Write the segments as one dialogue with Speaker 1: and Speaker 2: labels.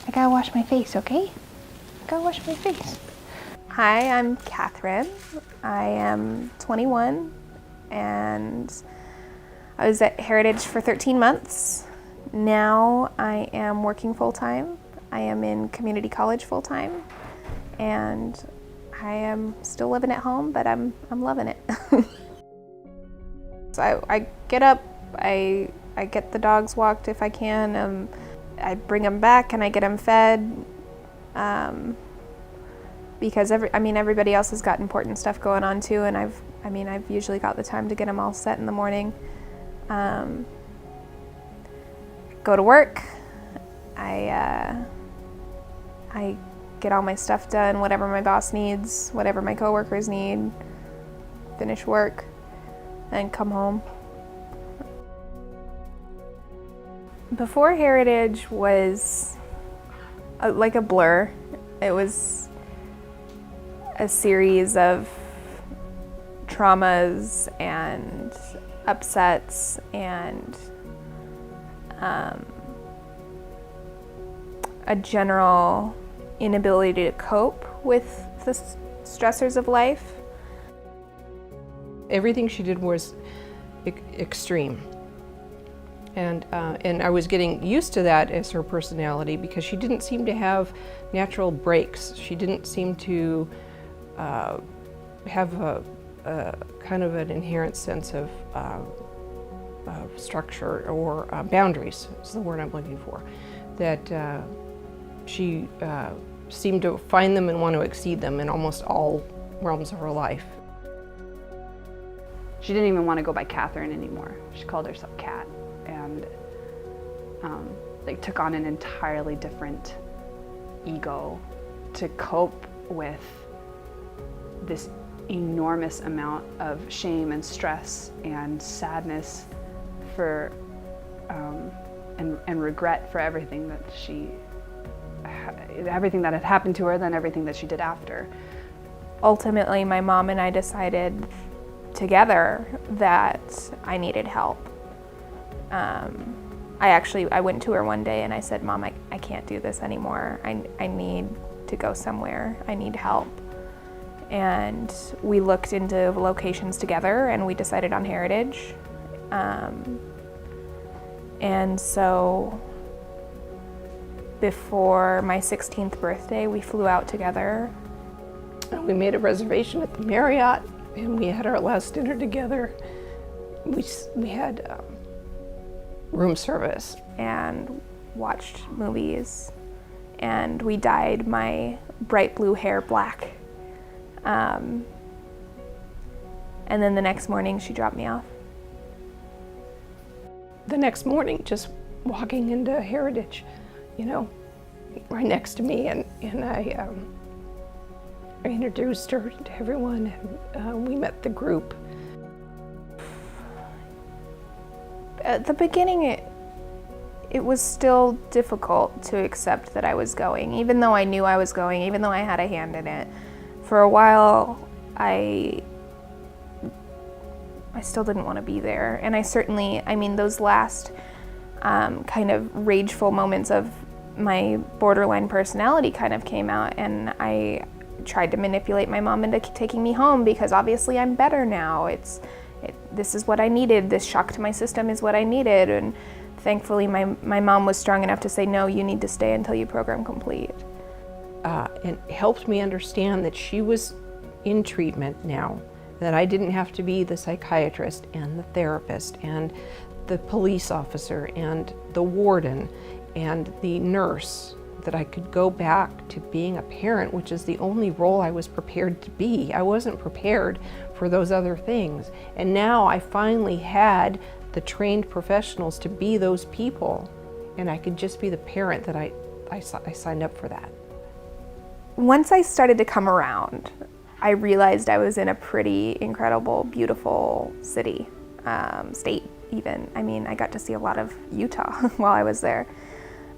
Speaker 1: I gotta wash my face, okay? I gotta wash my face. Hi, I'm Katherine. I am 21 and I was at Heritage for 13 months. Now I am working full-time. I am in community college full-time and I am still living at home, but I'm loving it. So I get up, I get the dogs walked if I can. I bring them back and I get them fed because everybody else has got important stuff going on too, and I've usually got the time to get them all set in the morning. Go to work. I get all my stuff done, whatever my boss needs, whatever my coworkers need. Finish work, then come home. Before Heritage was like a blur. It was a series of traumas and upsets and a general inability to cope with the stressors of life.
Speaker 2: Everything she did was extreme. And I was getting used to that as her personality because she didn't seem to have natural breaks. She didn't seem to have a kind of an inherent sense of structure or boundaries is the word I'm looking for. That she seemed to find them and want to exceed them in almost all realms of her life.
Speaker 3: She didn't even want to go by Katherine anymore. She called herself Kat, and took on an entirely different ego to cope with this enormous amount of shame and stress and sadness for and regret for everything that had happened to her, then everything that she did after.
Speaker 1: Ultimately, my mom and I decided together that I needed help. I went to her one day and I said, Mom, I can't do this anymore. I need to go somewhere. I need help. And we looked into locations together and we decided on Heritage. And so before my 16th birthday, we flew out together.
Speaker 2: We made a reservation at the Marriott and we had our last dinner together. We had room service.
Speaker 1: And watched movies. And we dyed my bright blue hair black. And then the next morning she dropped me off.
Speaker 2: The next morning, just walking into Heritage, right next to me, and I introduced her to everyone, and we met the group.
Speaker 1: At the beginning, it was still difficult to accept that I was going, even though I knew I was going, even though I had a hand in it. For a while, I still didn't want to be there. And I certainly, those last kind of rageful moments of my borderline personality kind of came out, and I tried to manipulate my mom into taking me home because obviously I'm better now. This is what I needed. This shock to my system is what I needed. And thankfully, my mom was strong enough to say, no, you need to stay until you program complete.
Speaker 2: And helped me understand that she was in treatment now, that I didn't have to be the psychiatrist and the therapist and the police officer and the warden and the nurse, that I could go back to being a parent, which is the only role I was prepared to be. I wasn't prepared for those other things. And now I finally had the trained professionals to be those people, and I could just be the parent that I signed up for that.
Speaker 1: Once I started to come around, I realized I was in a pretty incredible, beautiful city, state even. I got to see a lot of Utah while I was there.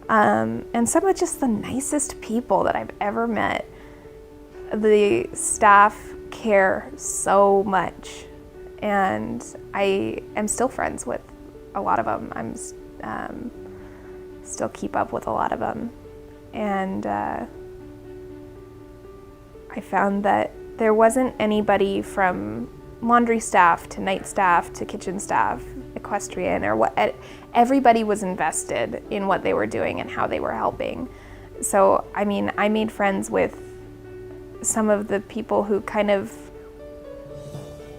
Speaker 1: And some of just the nicest people that I've ever met. The staff care so much, and I am still friends with a lot of them. I'm still keep up with a lot of them. And I found that there wasn't anybody from laundry staff to night staff to kitchen staff, equestrian, or what. Everybody was invested in what they were doing and how they were helping. So, I mean, I made friends with some of the people who kind of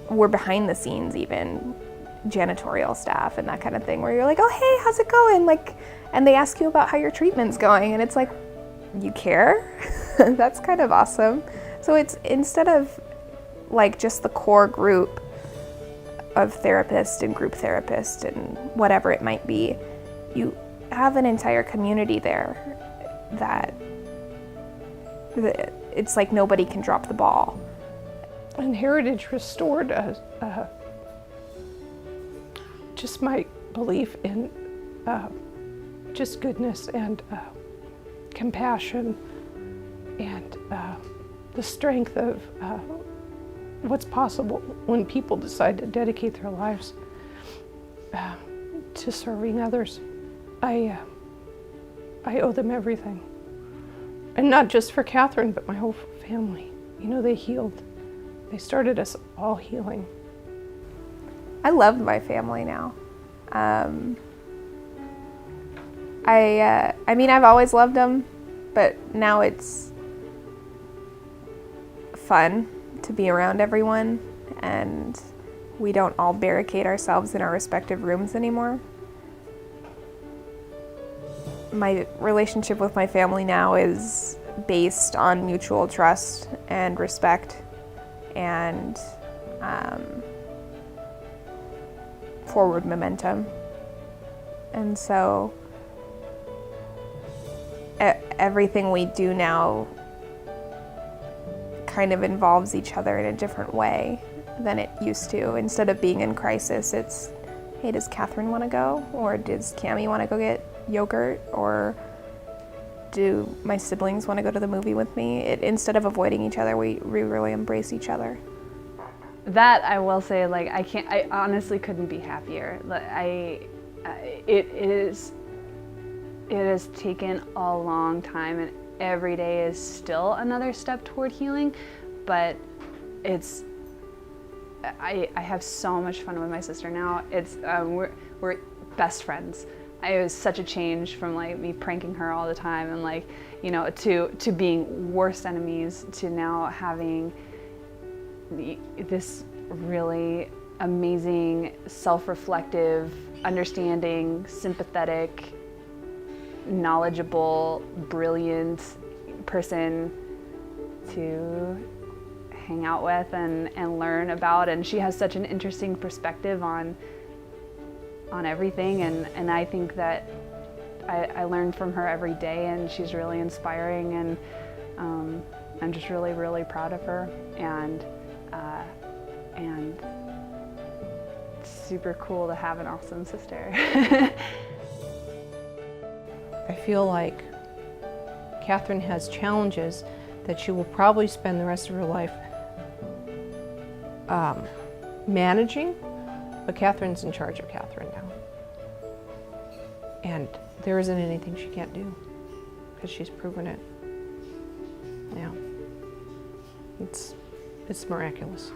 Speaker 1: were behind the scenes, even janitorial staff and that kind of thing, where you're like, oh, hey, how's it going? Like, and they ask you about how your treatment's going, and it's like, you care? That's kind of awesome. So it's, instead of like just the core group of therapists and group therapists and whatever it might be, you have an entire community there that it's like nobody can drop the ball.
Speaker 2: And Heritage restored just my belief in just goodness and compassion and the strength of what's possible when people decide to dedicate their lives to serving others. I owe them everything. And not just for Katherine, but my whole family. You know, they healed. They started us all healing.
Speaker 1: I love my family now. I mean, I've always loved them, but now it's fun to be around everyone, and we don't all barricade ourselves in our respective rooms anymore. My relationship with my family now is based on mutual trust and respect and forward momentum. And so everything we do now kind of involves each other in a different way than it used to. Instead of being in crisis, it's, hey, does Katherine want to go? Or does Cammie want to go get yogurt? Or do my siblings want to go to the movie with me? Instead of avoiding each other, we really embrace each other.
Speaker 3: That I will say, like, I honestly couldn't be happier. It has taken a long time, and every day is still another step toward healing, but I have so much fun with my sister now. It's we're best friends. It was such a change from like me pranking her all the time and like, you know, to being worst enemies to now having this really amazing, self-reflective, understanding, sympathetic, knowledgeable, brilliant person to hang out with and learn about. And she has such an interesting perspective on everything, and I think that I learn from her every day, and she's really inspiring, and I'm just really, really proud of her, and super cool to have an awesome sister.
Speaker 2: I feel like Katherine has challenges that she will probably spend the rest of her life managing, but Katherine's in charge of Katherine now. And there isn't anything she can't do, because she's proven it. Yeah. It's miraculous.